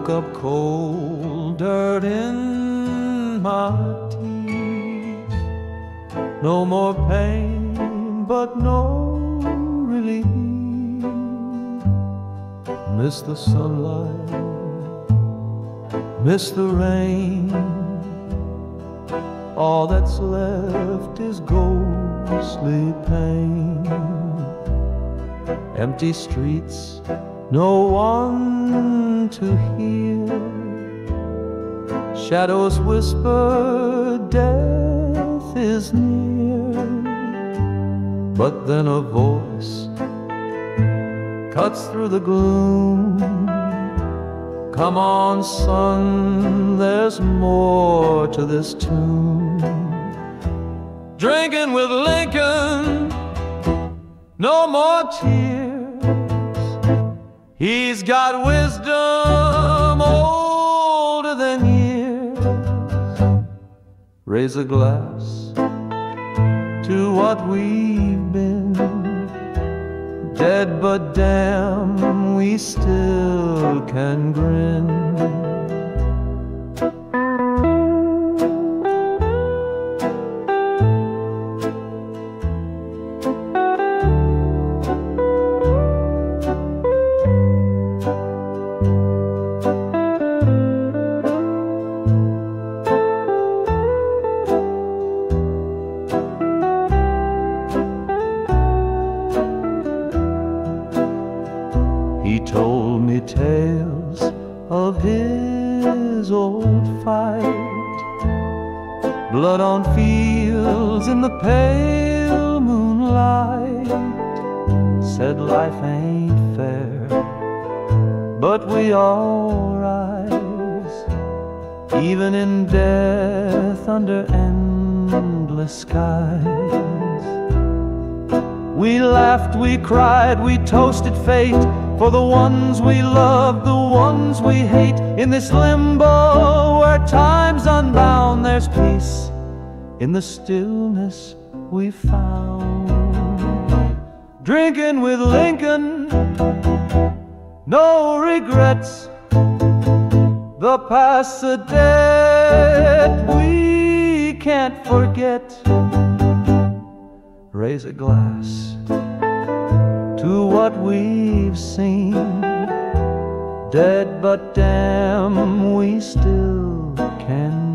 woke up cold, dirt in my teeth. No more pain, but no relief. Miss the sunlight, miss the rain. All that's left is ghostly pain. Empty streets, no one to hear. Shadows whisper death is near. But then a voice cuts through the gloom. Come on, son, there's more to this tune. Drinking with Lincoln, no more tears. He's got wisdom older than years. Raise a glass to what we've been. Dead but damn, we still can grin. He told me tales of his old fight, blood on fields in the pale moonlight. Said life ain't fair, but we all rise, even in death under endless skies. We laughed, we cried, we toasted fate, for the ones we love, the ones we hate. In this limbo where time's unbound, there's peace in the stillness we found. Drinking with Lincoln, no regrets. The past's a debt we can't forget. Raise a glass to what we've seen. Dead but damn, we still can